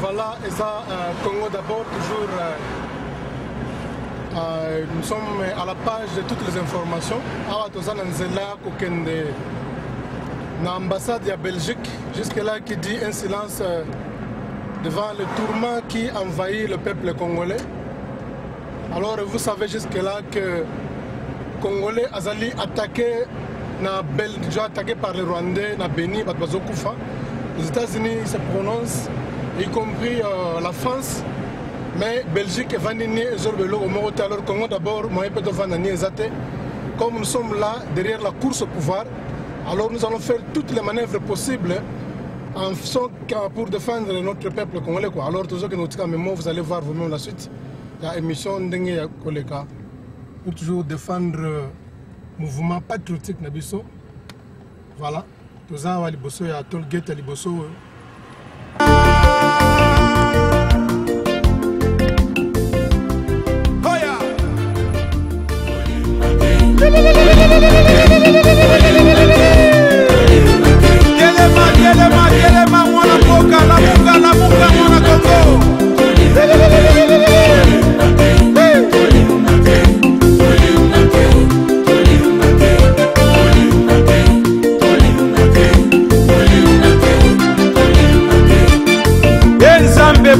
Voilà, et ça, Congo d'abord, toujours, nous sommes à la page de toutes les informations. Awa tozana nzela kokende na ambassade de Belgique, jusque-là qui dit un silence devant le tourment qui envahit le peuple congolais. Alors vous savez jusque-là que Congolais azali attaqué par les Rwandais, na Beni, Batbazokufa. Les États-Unis se prononcent, y compris la France, mais Belgique est vanini et Zorbelo au Moroté. Alors Congo d'abord, moi je peux vanani ezate. Comme nous sommes là derrière la course au pouvoir, alors nous allons faire toutes les manœuvres possibles pour défendre notre peuple congolais. Alors toujours que nous sommes vous allez voir vous-même la suite. Il y a émission Ndenge Koleka pour toujours défendre le mouvement patriotique Nabiso. Voilà. Tout ça, il y a tout le guet à Liboso.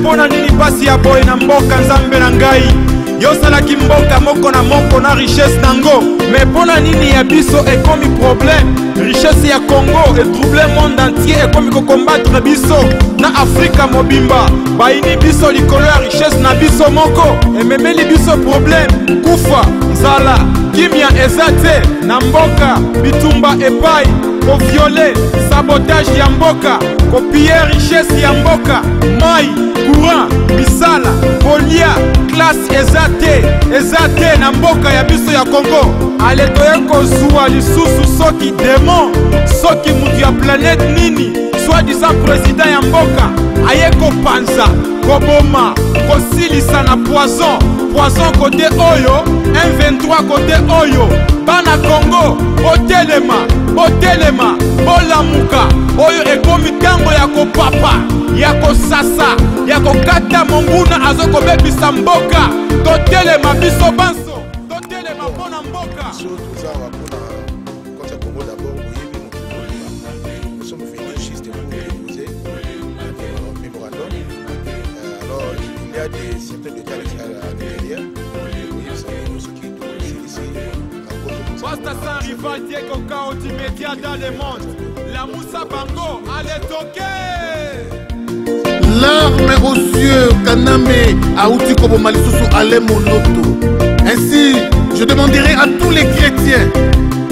Pona nini pasi ya boy na mboka nzambe na ngai yosala ki mboka moko na richesse nango mais pona nini ya biso ekomi problème richesse ya Congo et trouble monde entier ekomi ko combattre biso na Afrika mobimba baini biso likolo ya richesse na biso moko ememeli biso problème kufa nzala kimia ezate na mboka bitumba epai ko violer sabotage ya mboka ko piller richesse ya mboka mai courant misala polia classe ezate na mboka ya biso ya Congo ale toye kozwa lisusu soki démon soki mutu ya planète nini soit disant président ya mboka aye kopanza koboma kosilisa na poison côté oyo M23 côté oyo bana Congo botelema bolamuka oyo ekomi tango ya kopapa ya kosasa ya kokata monguna azokobebisa mboka totelema biso banso totelema mpona mboka. Nous sommes venus juste pour déposer un mémorandum. Alors il y a certains détails derrière. Vous savez, nous qui sommes ici. Basta sans rival Diego Kao immédiat dans le monde. La Moussa Bango, allez toquer. L'arme aux cieux, Kaname, Aouti Koboma Lisusu, allez mon loto. Ainsi, je demanderai à tous les chrétiens,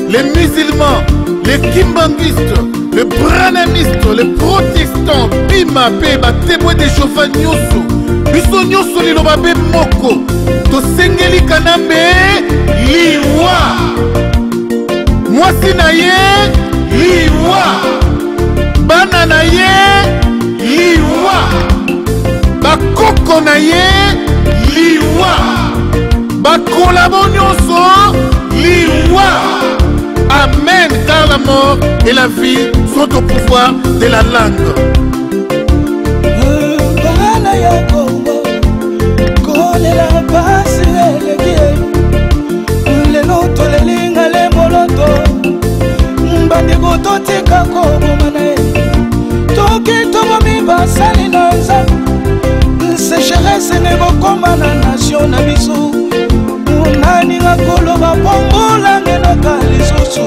les musulmans, les kimbanguistes, les branamistes, les protestants, Bima, Beba, témoins des Jéhovah Nyoso, Biso Nyoso, Lilobabe Moko, Tosengeli Kaname, Liwa, Mwasi Naye, Liwa, Bana Naye, Liwa, Bakoko Naye, Liwa, Bakolabo Nyoso, Liwa. Amen, car la mort et la vie sont au pouvoir de la langue. Sécheresse ne kokoma na nation na biso nani ngakoloba pongola ngenoka lisusu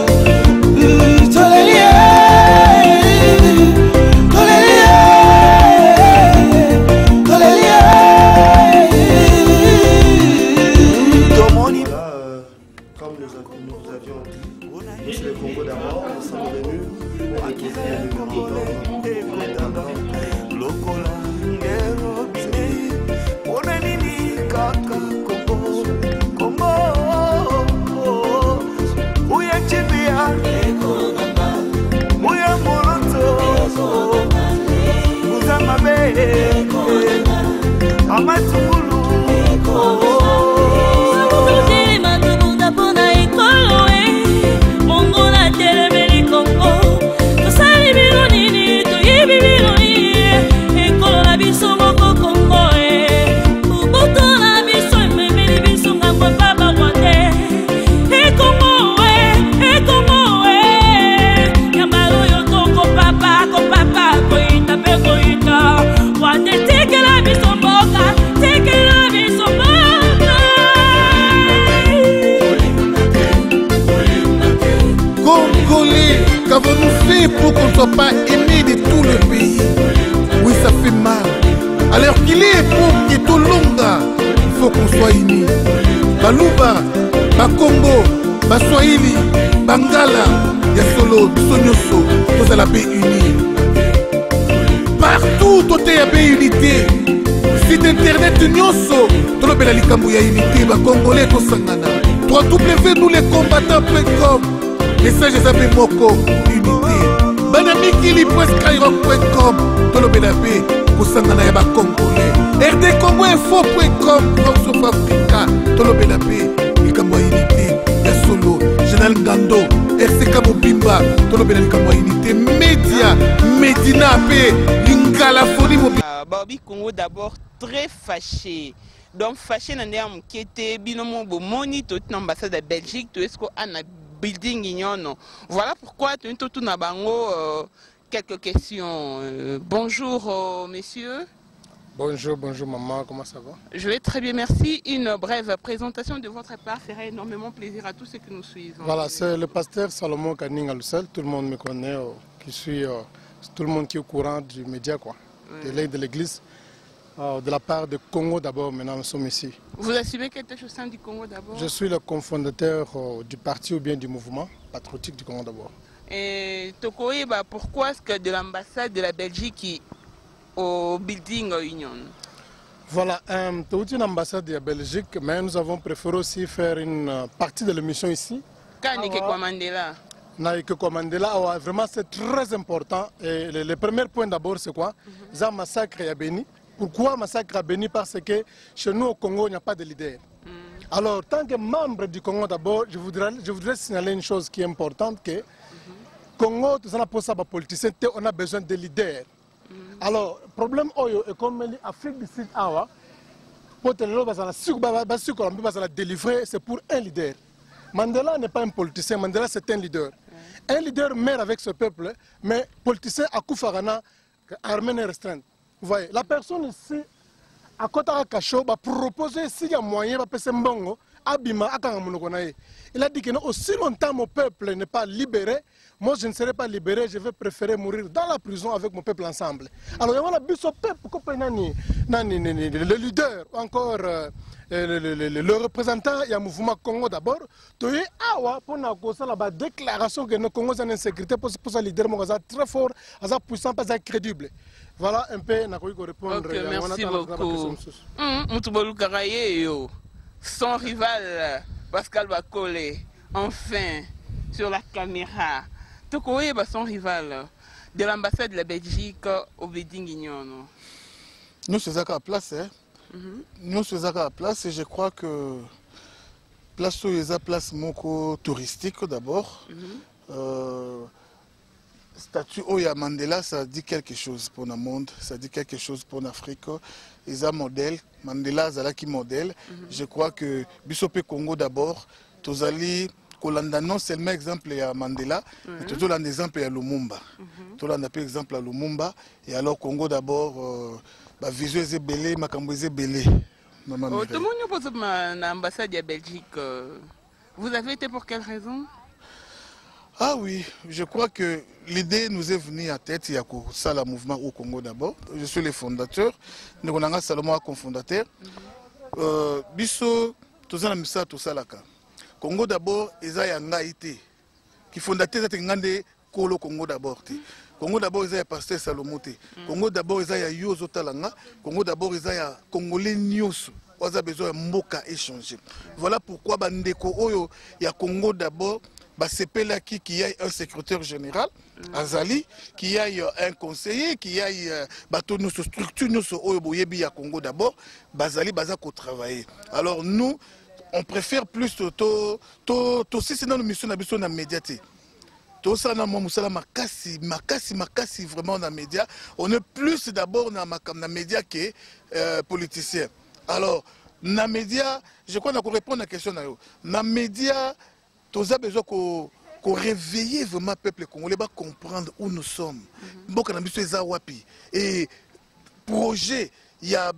comme nous avions dit, monsieur le Congo d'abord, nous sommes venus pour acquérir le mémorandum. Somos Alors qu'il est époque et Tolonga, il faut qu'on soit unis. Baluba, Bakongo, Baswahili, Bangala, Yasolo, Sonyoso, tous à la paix unie. Partout, tout est à paix unité. Site internet Nyoso, tout le bel Likambuya unité, Bakongolais, tout Sangana. 3W, nous les combattants.com. Message des appels Moko, unité. Banamikili.skyrock.com, tout le bel appel, pour Sangana et Bakongolais. rdcongoinfo.com, North Africa, tout le bel appel, Likambuya unité. Solo, Général Ngando, RCK Mobimba, Tolobela Likamwa Unité, Média, Médina P, Lingalafonie Mobimba. Babi Congo d'abord très fâché. Donc fâché dans les qui était binomo bomoni toute l'ambassade de Belgique, tout est-ce qu'on a building ignon. Voilà pourquoi tu tout na bango quelques questions. Bonjour messieurs. Bonjour, bonjour maman, comment ça va? Je vais très bien, merci. Une brève présentation de votre part ferait énormément plaisir à tous ceux que nous suivons. Voilà, c'est le pasteur Salomon Kaning Alusel, tout le monde me connaît, tout le monde qui est au courant du média, quoi, de l'église, de la part de Congo d'abord, maintenant nous sommes ici. Vous assumez quelque chose au sein du Congo d'abord? Je suis le cofondateur du parti ou bien du mouvement patriotique du Congo d'abord. Et Tokoé, pourquoi est-ce que de l'ambassade de la Belgique au building Union? Voilà, c'est une ambassade de la Belgique, mais nous avons préféré aussi faire une partie de l'émission ici. Quand est-ce que Mandela? Mandela, vraiment c'est très important. Et le premier point d'abord c'est quoi? C'est un massacre à Béni. Pourquoi massacre à Béni? Parce que chez nous au Congo il n'y a pas de leader. Alors tant que membre du Congo d'abord, je voudrais signaler une chose qui est importante, que Congo, tout ça n'a pas ça politicien, on a besoin de leaders. Alors, le problème est comme l'Afrique du Sud, pour te délivrer, c'est pour un leader. Mandela n'est pas un politicien, Mandela c'est un leader. Un leader meurt avec ce peuple, mais politicien à Koufarana, armée n'est restreinte. Vous voyez, la personne ici, à Kota Kacho, va proposer s'il y a moyen, va passer mbongo, abima, il a dit que non, aussi longtemps mon peuple n'est pas libéré, moi je ne serai pas libéré, je vais préférer mourir dans la prison avec mon peuple ensemble. Alors il y a un peuple, le leader, encore le représentant, il y a un mouvement Congo d'abord, tu es pour la déclaration que nos Congos sont en insécurité, pour ce leader très fort, puissant, pas crédible. Voilà un peu, je répondre. Ok, merci beaucoup. Son rival, Pascal Bakole, enfin, sur la caméra. Tokoé, son rival de l'ambassade de la Belgique au Building Union. Nous sommes à la place, nous sommes à la place et je crois que place où il y a place touristique d'abord. Statue Oya Mandela, ça dit quelque chose pour le monde, ça dit quelque chose pour l'Afrique. Ils ont un modèle, Mandela Zalaki modèle. Je crois que Bissopé Congo d'abord, Tozali, Kolanda non seulement exemple à Mandela, mais tout un exemple à Lumumba. Tout un exemple à Lumumba. Et alors Congo d'abord, vision est belé, makambo est belé. Tout le monde pose l'ambassade de Belgique. Vous avez été pour quelle raison? Ah oui, je crois que l'idée nous est venue à tête, il y a ça le mouvement au Congo d'abord. Je suis le fondateur, nous avons Salomon comme fondateur. Bisso, tout ça, tout ça là. Congo d'abord, ils ont Ngaïté, qui fondateur de Ngande Kolo Congo d'abord. Congo d'abord, ils ont pasteur Salomon. Congo d'abord, ils ont Yozo Talanga. Congo d'abord, ils ont Congolais Nyoso. Ils ont besoin de Mboka échanger. Voilà pourquoi Bandeko Oyo, il y a Congo d'abord. C'est là qu'il y ait un secrétaire général, Azali, qu'il y ait un conseiller, qu'il y ait une structure, au Congo d'abord, Bazali, Bazako travailler. Alors nous, on préfère plus si c'est dans nos missions, dans la médiatique. Tout ça, makasi vraiment dans les médias. On est plus d'abord dans les médias que politiciens. Alors, dans les médias, je crois qu'on répond à la question. Dans les médias, tous a besoin qu'on réveille vraiment le peuple congolais, comprendre où nous sommes. Et projet, il y a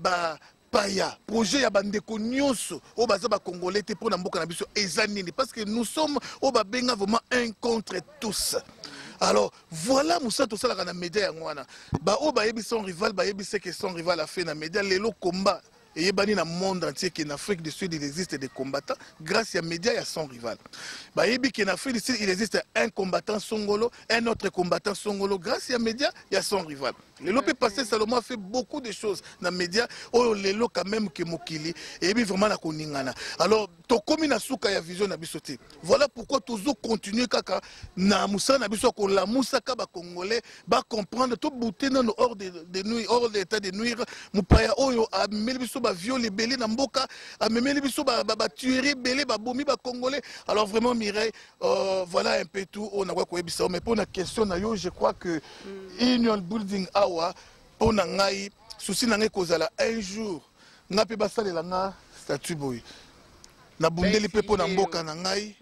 paya, projet, il y a bandeko nyonso, au baza ba congolais pour na mboka na biso ezanini parce que nous sommes au babenga vraiment un contre tous. Alors, voilà Moussa tout ça dans les médias. Bah, son rival, c'est que son rival a fait dans les médias, les combat. Et dans le monde entier, qu'en Afrique du Sud, il existe des combattants. Grâce aux médias, il y a son rival. Bah, qu'en Afrique du Sud, il existe un combattant Songolo, un autre combattant Songolo. Grâce aux médias, il y a son rival. Le Lopé passé, Salomon a fait beaucoup de choses dans les médias. Oh, le lo quand même que Mokili. Et puis vraiment, la koningana. Alors, to komi na souka ya vision na bisoté. Voilà pourquoi toujours continuer kaka na Moussa na biso ko la Moussa ka ba Congolais ba comprendre tout bouter dans hors de nuire, hors de l'état de nuire. Mupaya oyo a meli biso ba viole belé na mboka, a meli biso ba tuerie belé ba bomi ba Congolais. Alors vraiment Mireille, voilà un peu tout on a quoi ebisa. Mais pour la question na yo, je crois que Union Building awa pour na ngai souci na ngai kozala un jour ngapi ba salela nga statut boy. Na bundeli pepo na mboka na ngai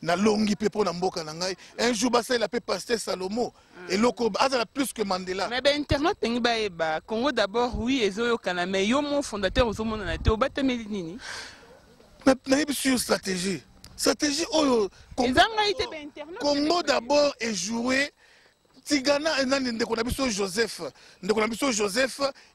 na longi pepo na mboka na ngai un jour basa il a fait passer Salomo et loko azala plus que Mandela. Mais ben internet tengi ba Congo d'abord oui ezoyo kana mais yo mon fondateur ozomona na te obatameli nini na sur stratégie oyo Congo d'abord est joué Tigana et nani ndeko na biso Joseph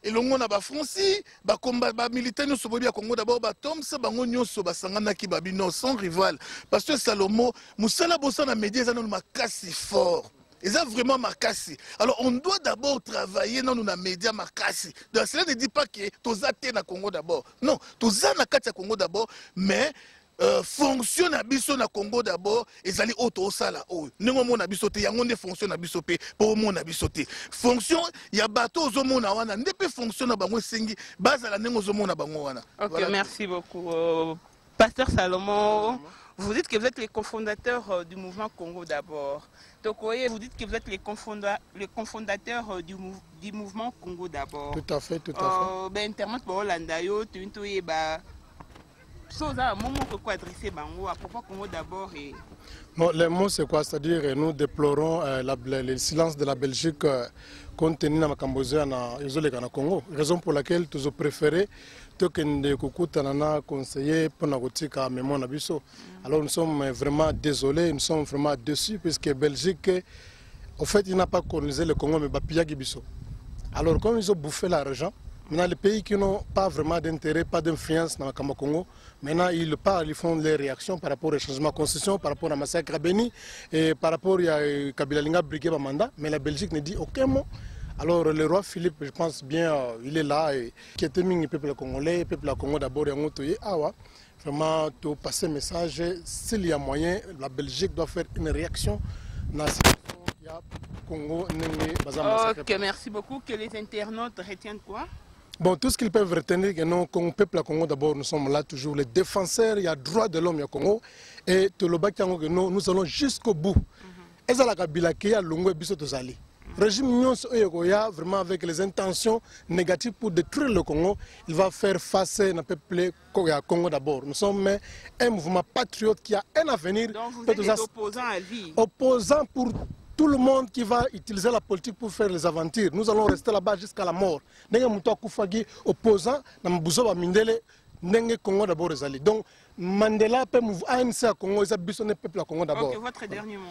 et longo na ba Francis ba combat ba militaire nyonso bobi ya Congo d'abord ba Tomsa bango nyonso basangana ki babino son rival parce que Salomo musala bosa na média za na makasi fort. Ils ont vraiment makasi. Alors on doit d'abord travailler dans nos médias makasi. Donc cela ne dit pas que tous athées na Congo d'abord. Non, tous na kati Congo d'abord, mais fonction na biso na Congo d'abord ezali auto sala o nengo mona biso te yango ne fonction na biso pe po mona biso te fonction ya bato ozomona wana ndepe fonction na bango sengi bazala nengo ozomona bango wana. OK, voilà. Merci beaucoup Pasteur Salomon. Vous dites que vous êtes les cofondateurs du mouvement Congo d'abord. Tokoye, vous dites que vous êtes les cofondateurs du mouvement Congo d'abord. Tout à fait, tout à fait. Ben internet pour Hollanda yo, tu ba Soza, moment que quoi adresser bango à propos Congo d'abord et bon, le mot c'est quoi? C'est-à-dire nous déplorons le silence de la Belgique compte tenu de la Cambodge na Congo. Raison pour laquelle nous avons préféré que conseiller pour la mémoire nabiso. Alors nous sommes vraiment désolés, nous sommes vraiment déçus puisque Belgique, en fait, il n'a pas colonisé le Congo mais Bapia Gibiso. Alors comme ils ont bouffé l'argent, maintenant les pays qui n'ont pas vraiment d'intérêt, pas d'influence dans le Congo, maintenant ils parlent, ils font les réactions par rapport au changement de constitution, par rapport à massacre à Beni et par rapport à Kabila Linga brigué mandat, mais la Belgique ne dit aucun mot. Alors le roi Philippe, je pense bien, il est là, et qui était mis le peuple congolais, le peuple Congo d'abord, et vraiment, tout passer message, s'il y a moyen, la Belgique doit faire une réaction dans la situation qu'il y a Congo. OK, merci beaucoup. Que les internautes retiennent quoi? Bon, tout ce qu'ils peuvent retenir, que nous, comme peuple Congo d'abord, nous sommes là toujours les défenseurs, il y a droit de l'homme au Congo, et tout le que nous allons jusqu'au bout. Et ça, la Kabila qui a l'ongwe biso tozali. Régime vraiment avec les intentions négatives pour détruire le Congo, il va faire face à un peuple Congo d'abord. Nous sommes un mouvement patriote qui a un avenir. Donc vous êtes des opposants à vie. Opposants pour tout le monde qui va utiliser la politique pour faire les aventures. Nous allons rester là-bas jusqu'à la mort. Opposant, Congo d'abord. Donc Mandela peut ANC à Congo, ils ont peuple à Congo d'abord. OK, votre dernier mot.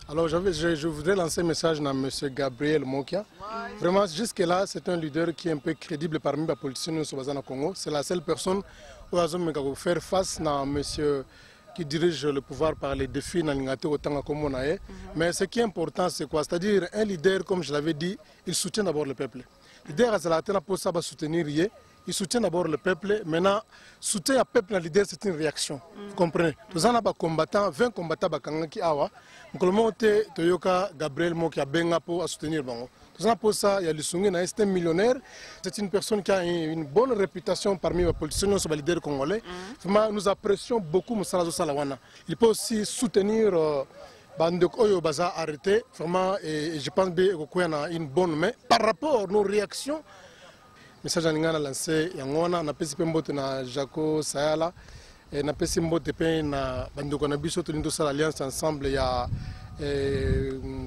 Alors je voudrais lancer un message à M. Gabriel Mokia. Vraiment, jusque-là, c'est un leader qui est un peu crédible parmi les politiciens au Congo. C'est la seule personne qui a faire face à M. qui dirige le pouvoir par les défis dans l'Ingaté autant comme on a. Mais ce qui est important, c'est quoi? C'est-à-dire, un leader, comme je l'avais dit, il soutient d'abord le peuple. Le leader a pour ça soutenir. Il soutient d'abord le peuple. Maintenant, soutien au peuple, le leader, c'est une réaction. Vous comprenez? Nous avons des combattants, 20 combattants qui awa. Donc, Toyoka Gabriel Moki a benga pour soutenir. Nous avons pour ça, il y a le Sungi, c'est un millionnaire. C'est une personne qui a une bonne réputation parmi les politiciens sur les leaders congolais. Vraiment, nous apprécions beaucoup Moussala Salawana. Il peut aussi soutenir Bandok Oyo Baza arrêté. Vraiment, et je pense qu'il y a une bonne main. Par rapport à nos réactions, message alinga na lancé yangona na pesi pembote na Jaco Sayala et na pesi mbote pe na bandoko na biso tunindo sala alliance ensemble ya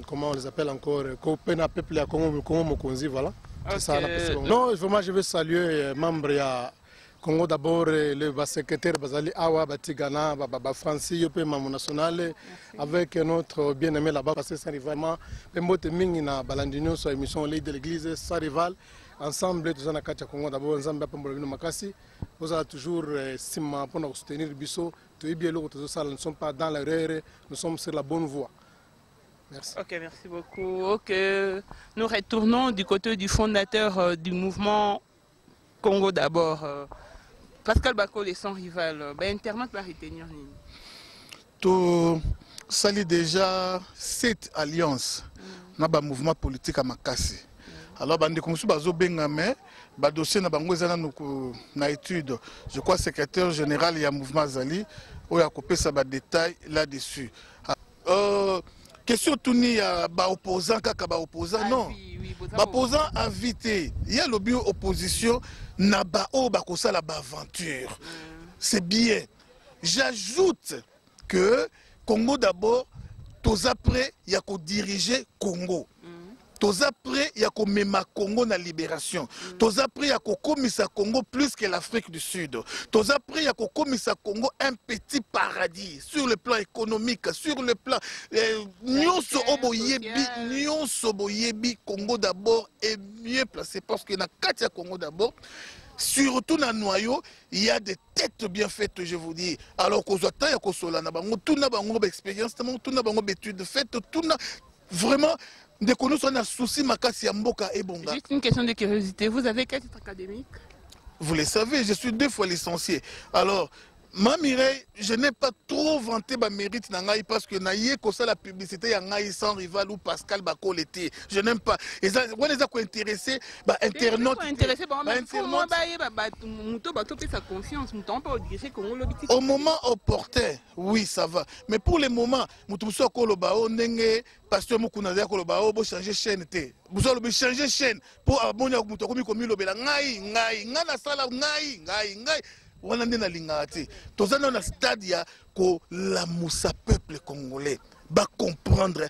comment on les appelle encore Kopena peuple ya Congo Mokonzi voilà. Okay. Ça, non, vraiment je veux saluer membres ya Congo d'abord, le secrétaire Bazali Awa, Batigana, Francis, Yopé Mamou National, avec notre bien-aimé là-bas, parce que c'est rivalement, Pembote Ming na Balandino, sur l'émission L'Île de l'Église, sans rival, ensemble, tous en Akacha Congo d'abord, ensemble, Pembolino Makasi, vous avez toujours, Sima, pour nous soutenir Bisso, tous les biens, nous ne sommes pas dans l'erreur, nous sommes sur la bonne voie. Merci. Ok, merci beaucoup. Ok, nous retournons du côté du fondateur du mouvement Congo d'abord. Pascal Bako et son rival, Internet va retenir. Tout sali déjà cette alliance na ba mouvement politique à Makassi. Alors bande comme bazo bengame ba dossier na bango ezana na étude. Je crois secrétaire général il y a mouvement Zali ou a coupé ça ba détail là-dessus. Question tourner ya ba opposant kaka ba opposant non. Ba opposant invité, il y a le bio opposition na ba o ba kosala ba aventure. C'est bien. J'ajoute que Congo d'abord, tous après, il y a qu'à diriger Congo. Tous après, il y a qu'à mettre Congo dans la libération. Tous après, il y a qu'à commisser Congo plus que l'Afrique du Sud. Tous après, il y a qu'à commisser Congo un petit paradis sur le plan économique, sur le plan Nyonso Oboyebi, Congo d'abord est mieux placé parce que dans Katia Congo d'abord. Surtout dans le noyau, il y a des têtes bien faites, je vous dis. Alors qu'aux autres, il y a qu'au sol, tout n'a pas d'expérience, tout n'a pas d'études faites, tout n'a vraiment des connaissances, on a souci, Makassi, Mboka et Bonga. Juste une question de curiosité, vous avez quel titre académique? Vous le savez, je suis 2 fois licencié. Alors, ma Mireille, je n'ai pas trop vanté ma mérite nangai parce que naïe comme ça la publicité yangai sans rival ou Pascal Bako l'été. Je n'aime pas. Et ça, on les a quoi intéressé, bah internaute. Intéressé, bah moi sa confiance, au moment opportun, oui ça va. Mais pour le moment, mutuso ko lo bao ndenge pasteur mukunaza ko lo bao bo changer chaîne té. Vous allez changer chaîne pour abonya mutu ko mi ko mi lo bela ngai ngana sala ngai. On a dans le stade que la moussa peuple congolais va comprendre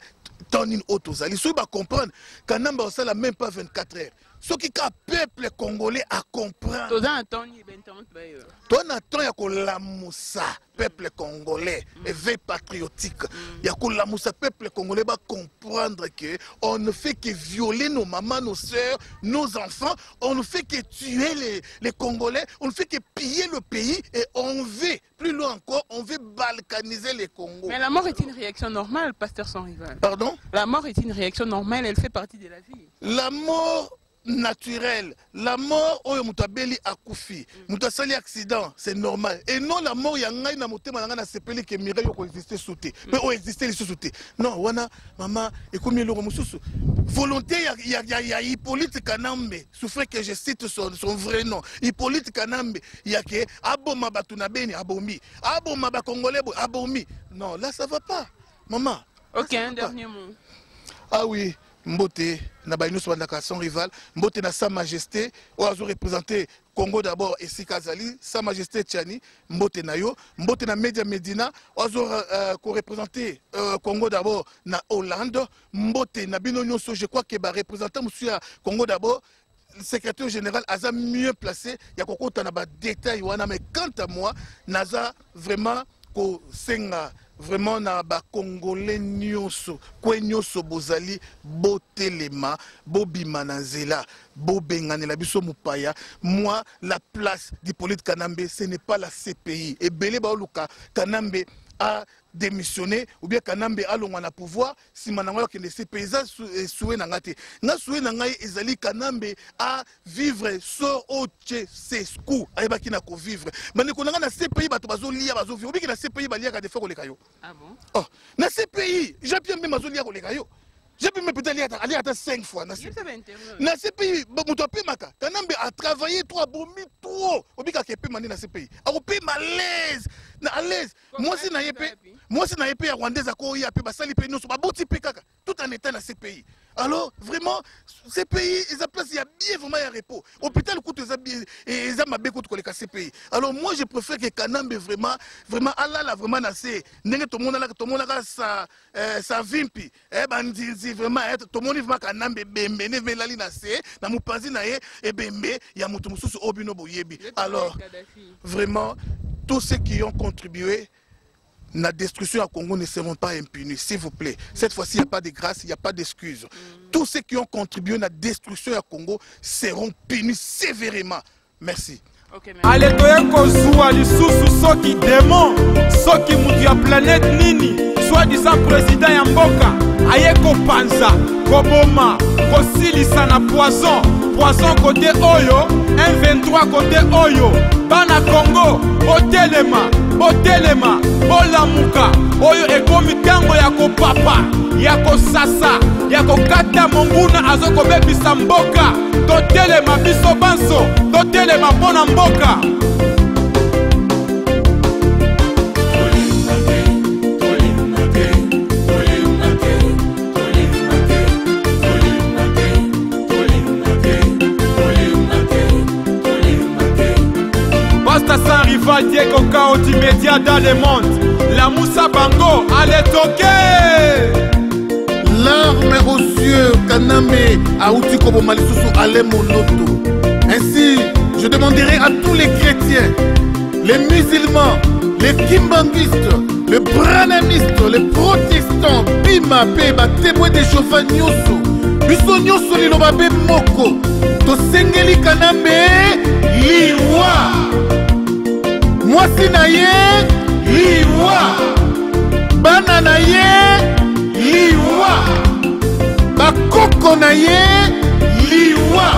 tant une autre zali. Si va comprendre quand on ça même pas 24 heures. Ce qui est peuple congolais à comprendre. Toi attends ya ko la moussa peuple congolais éveil patriotique. Ya ko la moussa peuple congolais va comprendre que on ne fait que violer nos mamans, nos sœurs, nos enfants, on ne fait que tuer les Congolais, on ne fait que piller le pays et on veut plus loin encore, on veut balkaniser les Congos. Mais la mort est une réaction normale, pasteur sans rival. Pardon? La mort est une réaction normale, elle fait partie de la vie. La mort naturelle, la mort oyo mutabeli akufi, mutasali accident, c'est normal. Et non la mort ya ngai na motema na sepeli ke mire yo ko exister souté. Mais o exister les souté. Non, wana maman ekomi loko mususu. Volonté ya Hippolyte Kanambe, souffre que je cite son vrai nom. Hippolyte Kanambe, ya ke aboma batu na beni abomi. Aboma ba congolais abomi. Non, là ça va pas. Maman. OK, un dernier mot. Ah oui. Mbote na baino swandaka son rival, Mbote na Sa Majesté, oazo représenter Congo d'abord et Sikazali, Sa Majesté Tchani, Mbote na yo, Mbote na Media Medina, oazo ko représenter Congo d'abord na Hollande, Mbote na bino nyonso, je crois que ba représentant monsieur Congo d'abord le secrétaire général Aza mieux placé, ya kokota na ba détail wana, mais quant à moi, naza vraiment ko senga vraiment na ba congolais nyonso kwe nyonso bozali botelema bobima na nzela bobenganela biso mupaya. Moi la place d'Hippolyte Kanambe ce n'est pas la CPI et belé baoluka Kanambe a démissionné ou bien Kanambe a longwa na pouvoir si manango ke ne CPI za soué na ngate nga soué na ngai ezali Kanambe a vivre so oche sesku ayebaki na ko vivre mane konanga na CPI bato bazolia bazovivre biki na CPI balia ka defo koleka yo. Ah bon? Oh na CPI j'ai bien même bazolia koleka yo. J'ai pu me peut-être aller à 5 fois. Na CPI, Maka, Kanambe a travaillé trop, abomi trop. Obika kepe mani na CPI. A opé malaise, na à l'aise. Moi si na yepé à Rwandais à Koya pe basali pe no so ba boti pe kaka. Tout en état na CPI. Alors, vraiment, ces pays, ils ont il y a bien vraiment un repos. Hôpital, ils ont bien contre ces pays. Alors, moi, je préfère que Kanambe vraiment, Allah, là, vraiment, assez. Tout le monde a sa vimpi. Vraiment, tout le monde vraiment Kanambe, bembe, ne lali nase, na mupanzi na ye, et bembe, il y a mutu mususu obino boyebi. Alors, vraiment, tous ceux qui ont contribué, la destruction à Congo ne seront pas impunis, s'il vous plaît. Cette fois-ci, il n'y a pas de grâce, il n'y a pas d'excuses. Tous ceux qui ont contribué à la destruction à Congo seront punis sévèrement. Merci. Ale toyeko zuwa lisusu soki démon, soki mutu ya planète nini, soi-disant président ya mboka, ayeko panza, koboma, kosilisa na poison, poison côté oyo, M23 côté oyo, bana Congo, botelema, botelema, bolamuka, oyo ekomi tango ya kopapa, ya kosasa, ya kokata monguna azoko bebisa mboka, totelema biso banso, totelema pona mboka. Basta sans rival Diego Kaoti média dans le monde. La Moussa Bango, allez toquer. L'arme aux cieux, Kaname, Aouti Kobo Malisusu, Ale Monoto. Ainsi, je demanderai à tous les chrétiens, les musulmans, les kimbanguistes, les branamistes, les protestants, Bima, Beba, témoins des Jéhovah Nyoso, Biso Nyoso, Lilobabe Moko, Tosengeli Kaname, Liwa, Mwasi Naye, Liwa, Bana Naye, Liwa, Bakoko Naye, Liwa,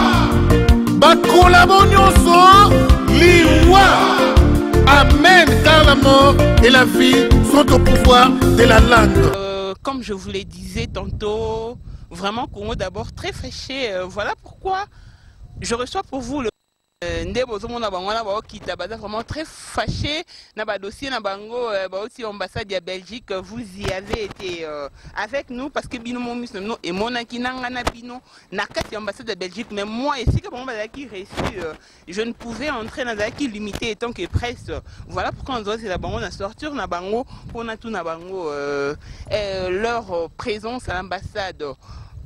Bakolabo Nyoso, Liwa. Amen, car la mort et la vie sont au pouvoir de la langue. Comme je vous le disais tantôt, vraiment Congo d'abord très fâché. Voilà pourquoi je reçois pour vous le vraiment très fâché na dossier na bango aussi ambassade de Belgique. Vous y avez été avec nous parce que bino mo et monaki nangana bino na kati ambassade de Belgique, mais moi ici comme on m'a reçu, je ne pouvais entrer dans la qui limité étant que presse. Voilà pourquoi on doit c'est la bango na sortir na bango pour na tout na bango leur présence à l'ambassade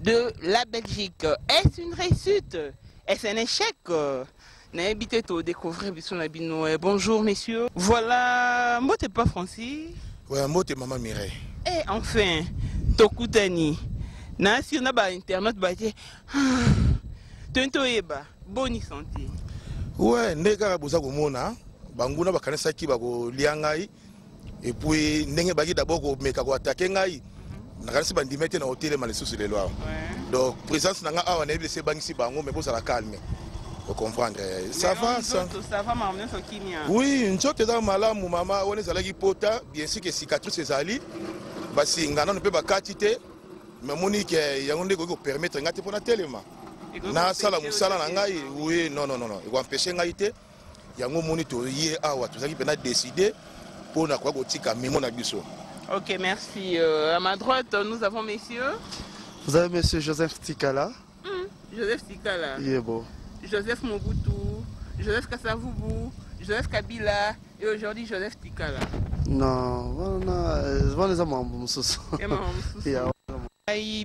de la Belgique. Est-ce une réussite? Est-ce un échec? Bonjour messieurs. Voilà, moi t'es pas Francis. Ouais, moi t'es maman Mireille. Et enfin, Tokutani. Na si on a ba internet ba dire Tento eba, boni santé. Ouais, nega boza komona, banguna bakanisa ki bako liangai et puis ndenge baki d'abord ko meka ko attaquer ngai. Na kanisi bandimete na hôtel malesusu le loir. Donc présence nanga awa na ebese bangisi bango mais boza la calme. Vous comprendre, ça va, ça va, maman, ça qui oui, une chose que dans malamu maman, on est allé pota, bien sûr que cicatrice est allée, parce que ngana ne peut pas catiter, mais moni que y a on est permettre ngati pour na tellement. Na sala musala na ngai, oui, non, il va empêcher ngaité, y a moni to yé awa, tout ça qui peut na décider pour na quoi gotika mimo na biso. OK, merci. À ma droite, nous avons messieurs. Vous avez monsieur Joseph Tikala. Joseph Tikala. Il est beau. Joseph Mobutu, Joseph Kasavubu, Joseph Kabila et aujourd'hui Joseph Tikala. Non, voilà les amants.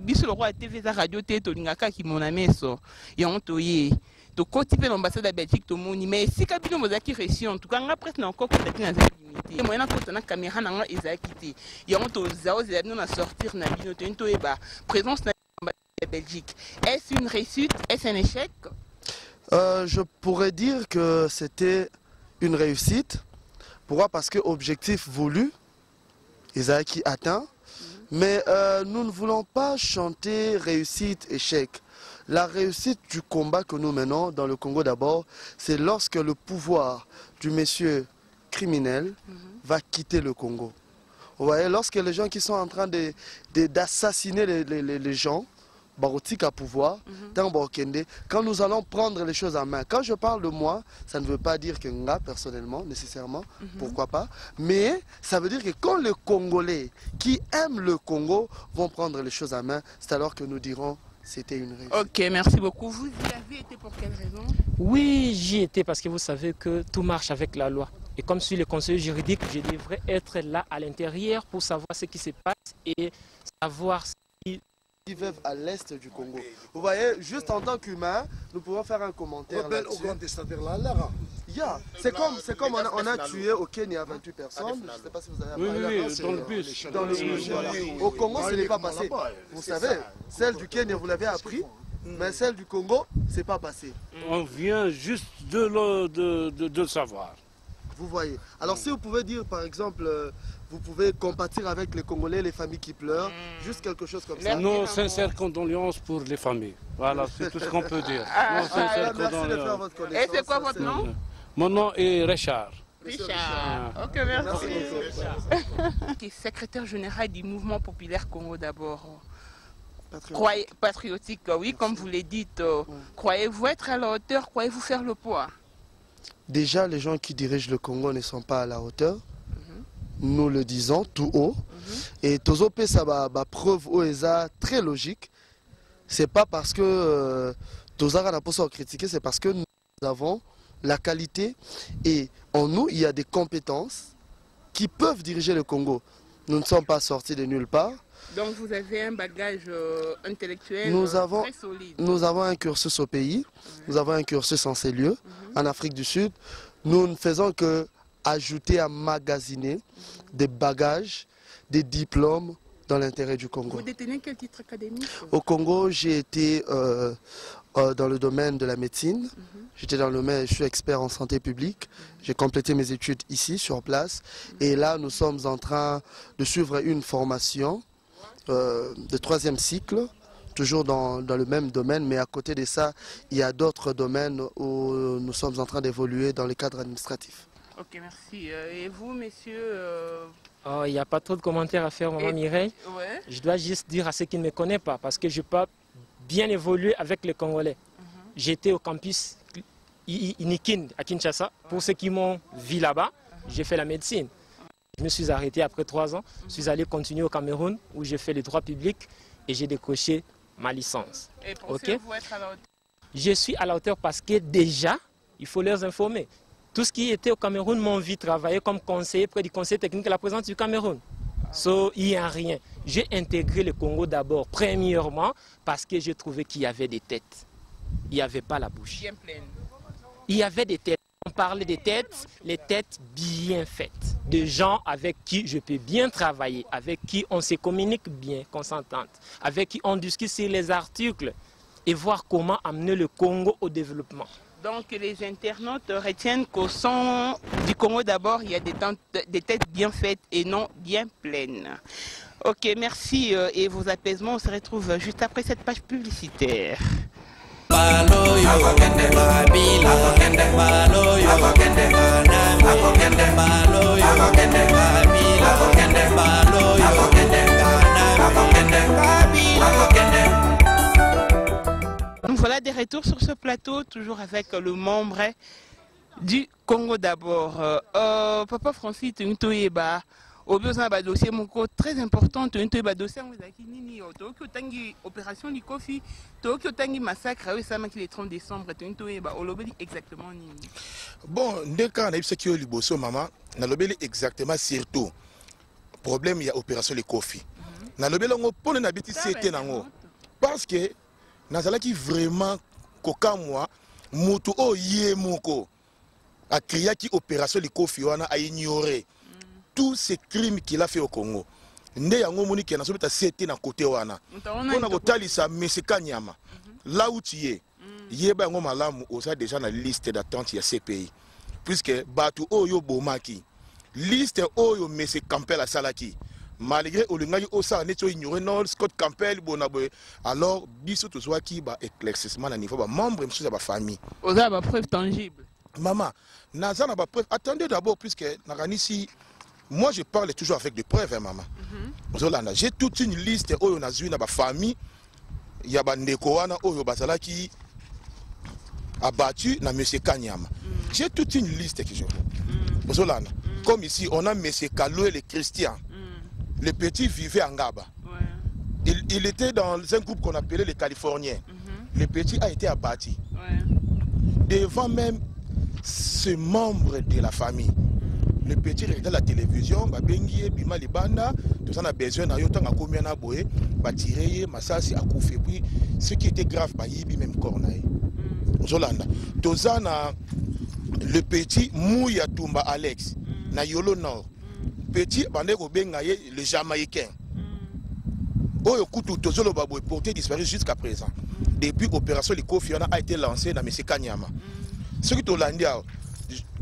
Biso le roi TV za radio te to lingaka ki mon ameso ya ontoye to koti pe l'ambassade de Belgique to moni mais si kabino mozaki reçu en tout cas nga presque encore peut-être na limité moi na kota na caméra na nga ezaki te ya onto zao za na sortir na bino to ento eba présence na l'ambassade de Belgique. Est-ce une réussite? Est-ce un échec? Je pourrais dire que c'était une réussite. Pourquoi? Parce que objectif voulu, Isaac atteint. Mais nous ne voulons pas chanter réussite, échec. La réussite du combat que nous menons dans le Congo d'abord, c'est lorsque le pouvoir du monsieur criminel va quitter le Congo. Vous voyez, lorsque les gens qui sont en train d'assassiner les gens, barotique à pouvoir, quand nous allons prendre les choses en main. Quand je parle de moi, ça ne veut pas dire que nga, personnellement, nécessairement, pourquoi pas, mais ça veut dire que quand les Congolais qui aiment le Congo vont prendre les choses en main, c'est alors que nous dirons c'était une réussite. Ok, merci beaucoup. Vous y avez été pour quelle raison? Oui, j'y étais parce que vous savez que tout marche avec la loi. Et comme je suis le conseiller juridique, je devrais être là à l'intérieur pour savoir ce qui se passe et savoir si... Qui vivent à l'est du Congo. Vous voyez, juste en tant qu'humain, nous pouvons faire un commentaire là-dessus. Yeah. C'est comme on a tué au Kenya 28 personnes. Je ne sais pas si vous avez Oui, dans le bus. Dans le bus, voilà. Au Congo, ce n'est pas passé. Vous savez, celle du Kenya, vous l'avez appris, mais celle du Congo, ce n'est pas passé. On vient juste de le savoir. Vous voyez. Alors si vous pouvez dire, par exemple, vous pouvez compatir avec les Congolais, les familles qui pleurent, juste quelque chose comme ça. Nos sincères condoléances pour les familles. Voilà, c'est tout ce qu'on peut dire. Nos sincères Merci de faire votre connaissance. Et c'est quoi votre nom? Mon nom est Richard. Richard. Ok, merci. Qui est secrétaire général du mouvement populaire Congo d'abord. Patriotique, oui, comme vous l'avez dit. Croyez-vous être à la hauteur? Croyez-vous faire le poids? Déjà, les gens qui dirigent le Congo ne sont pas à la hauteur. Nous le disons tout haut. Et Tozope, ça va preuve très logique. C'est pas parce que Tozara n'a pas à critiquer, c'est parce que nous avons la qualité et en nous, il y a des compétences qui peuvent diriger le Congo. Nous ne sommes pas sortis de nulle part. Donc vous avez un bagage intellectuel très solide. Nous avons un cursus au pays, nous avons un cursus en ces lieux, en Afrique du Sud. Nous ne faisons que ajouter à magasiner des bagages, des diplômes dans l'intérêt du Congo. Vous détenez quel titre académique? Au Congo, j'ai été dans le domaine de la médecine. J'étais dans le domaine, je suis expert en santé publique. J'ai complété mes études ici, sur place. Et là, nous sommes en train de suivre une formation de 3e cycle, toujours dans le même domaine, mais à côté de ça, il y a d'autres domaines où nous sommes en train d'évoluer dans le cadre administratif. Ok, merci. Et vous, messieurs Oh, il n'y a pas trop de commentaires à faire, maman Mireille. Ouais. Je dois juste dire à ceux qui ne me connaissent pas, parce que je peux bien évoluer avec les Congolais. J'étais au campus Inikin à Kinshasa. Pour ceux qui m'ont vu là-bas, j'ai fait la médecine. Je me suis arrêté après 3 ans. Je suis allé continuer au Cameroun où j'ai fait les droits publics et j'ai décroché ma licence. Et pensez-vous être à la hauteur? Je suis à la hauteur parce que déjà, il faut les informer. Tout ce qui était au Cameroun m'ont vu travailler comme conseiller près du conseil technique de la présidence du Cameroun. Il n'y a rien. J'ai intégré le Congo d'abord, premièrement, parce que j'ai trouvé qu'il y avait des têtes. Il n'y avait pas la bouche. Bien pleine. Il y avait des têtes. On parlait des têtes, les têtes bien faites. De gens avec qui je peux bien travailler, avec qui on se communique bien, qu'on s'entende, avec qui on discute sur les articles et voir comment amener le Congo au développement. Donc les internautes retiennent qu'au sein du Congo d'abord, il y a des têtes bien faites et non bien pleines. Ok, merci et vos apaisements, on se retrouve juste après cette page publicitaire. Donc voilà des retours sur ce plateau, toujours avec le membre du Congo d'abord. Papa Francis, tu as au besoin d'un dossier très important, tu as un dossier qui opération du Kofi, tu as un massacre le 30 décembre, tu as exactement. Bon, dès qu'on a eu ce qui est liboso, maman, on a exactement surtout problème il y a opération le Kofi. On a pour les habiter c'était parce que nazalaki vraiment koka moi mutu o ye moko a créé qui opération le Kofi wana a ignoré tous ces crimes qu'il a fait au Congo. Nde yango moni ki na sobeta c'était na côté wana. On a kotalisa meseka nyama. Là où tu es, yeba yango malamu osa déjà na liste d'attente ya CPI. Puisque batu oyo bomaki liste oyo mese Campbell asalaki. Malgré olingaki osa neto ignorer non Scott Campbell bonaboy alors biso to soit ki ba éclaircissement na niveau ba membre monsieur ba famille. Osa ba preuve tangible. Maman, naza na ba preuve. Attendez d'abord puisque nakanisi moi je parle toujours avec des preuves hein, maman. J'ai toute une liste oyo nazui na ba famille ya ba ndeko wana oyo bazalaki abattu na monsieur Kanyama. J'ai toute une liste que je veux. Comme ici on a monsieur Kalo et les Christians. Le petit vivait en Gaba. il était dans un groupe qu'on appelait les Californiens. Le petit a été abattu. Devant même ce membre de la famille. Le petit regarde la télévision, babengi bima libanda, tout ça a besoin na yotan a combien na boé, ba tirer masasi a koufé puis ce qui était grave ba yibi même cornaï. Zolanda. Tozana le petit Mouya Tumba Alex na Yolo Nord. Petit bande ko bengaye le Jamaïcain. Oyo kutu tozolo babo est porté disparu jusqu'à présent. Depuis l'opération de Kofi a été lancée dans M. Kanyama. Ce qui est Hollandia,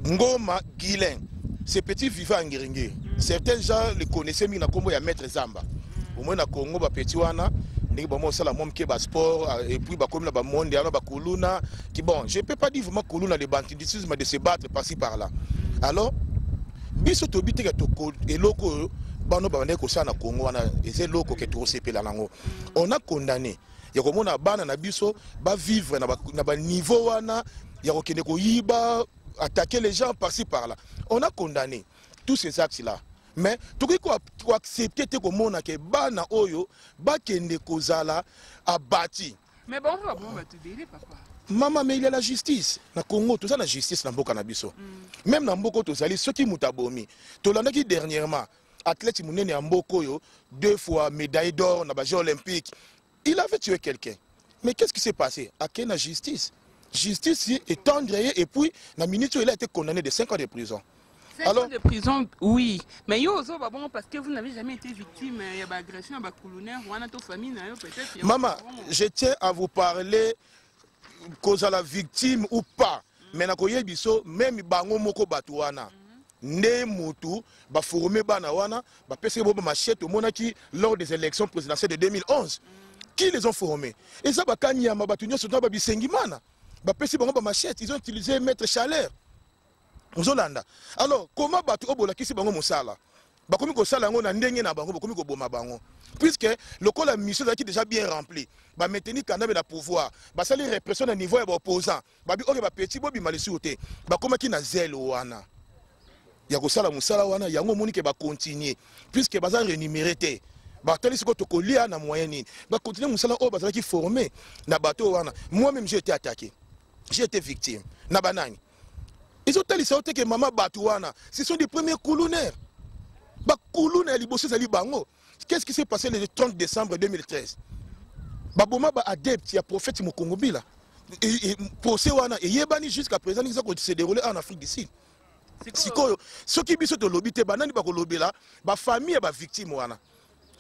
Ngoma Guilain, ces petits vivants en Ngiringue. Certains gens les connaissaient, mais ils n'ont pas Maître Zamba. Au moins, dans le Congo, petit wana, ils ont fait le sport, et puis comme le monde, Kuluna. Bon, je ne peux pas dire vraiment Kuluna de banditisme, de se battre par-ci par-là. Alors, biso tobite ka toko eloko bano ba ndeko sana Congo wana eze loko ke to sepela nango. On a condamné ya komona bana na biso ba vivre na ba niveau wana ya kokende ko yiba attaquer les gens par-ci par-là. On a condamné tous ces actes là. Mais tout ko accepter te komona ke bana oyo ba kende kozala abati. Mais bon va te dire papa. Maman, mais il y a la justice. Na Congo, tout ça, la justice dans Mboka Nabiso. Même dans Mboko, tout ça, ceux qui mutabomi. Tout le monde qui dernièrement, athlète Mounene en Mboko, 2 fois médaille d'or dans les Jeux olympiques, il avait tué quelqu'un. Mais qu'est-ce qui s'est passé? À quelle justice? Justice est tendre et puis, la minute où il a été condamné de 5 ans de prison. 5 ans de prison, oui. Mais yo, bon, parce que vous n'avez jamais été victime d'agression à Bakoulouner ou à notre famille, peut-être. Maman, je tiens à vous parler. Cause à la victime ou pas, mais na koye biso même bango moko batuana ne mutu ba formé bana wana ba pese bo machette monaki lors des élections présidentielles de 2011 qui les ont formés et ça ba kanyama batu nyoso ba bisengi mana ba pese bango ba machette ils ont utilisé maître chaleur Zolanda. Alors comment batu obola kisi bango mosala ba komi ko sala ngo na ndenge na bango ba komi ko boma bango puisque le col la mission qui est déjà bien rempli ba maintenir Kanambe na pouvoir ba sali répression à niveau ya opposant ba bi oke ba petit bobi malisuté ba komaki na zelo wana ya ko sala musala wana yango moni ke ba continuer puisque ba za rémunéré té ba tali siko to kolia na moyen nini ba continuer musala o ba qui formé na bateau wana moi même j'ai été attaqué j'ai été victime na banani ils ont tali ça que maman batouana ce sont des premiers colonnaires ba colonnaire liboso zali bango. Qu'est-ce qui s'est passé le 30 décembre 2013? Baboma ba adepte ya prophète Mokongobila. Et procès wana et yebani jusqu'à présent ils ont se déroulé en Afrique du Sud. Sikoyo ceux qui biso to lobité banani ba ko lobela ba famille ba victime wana.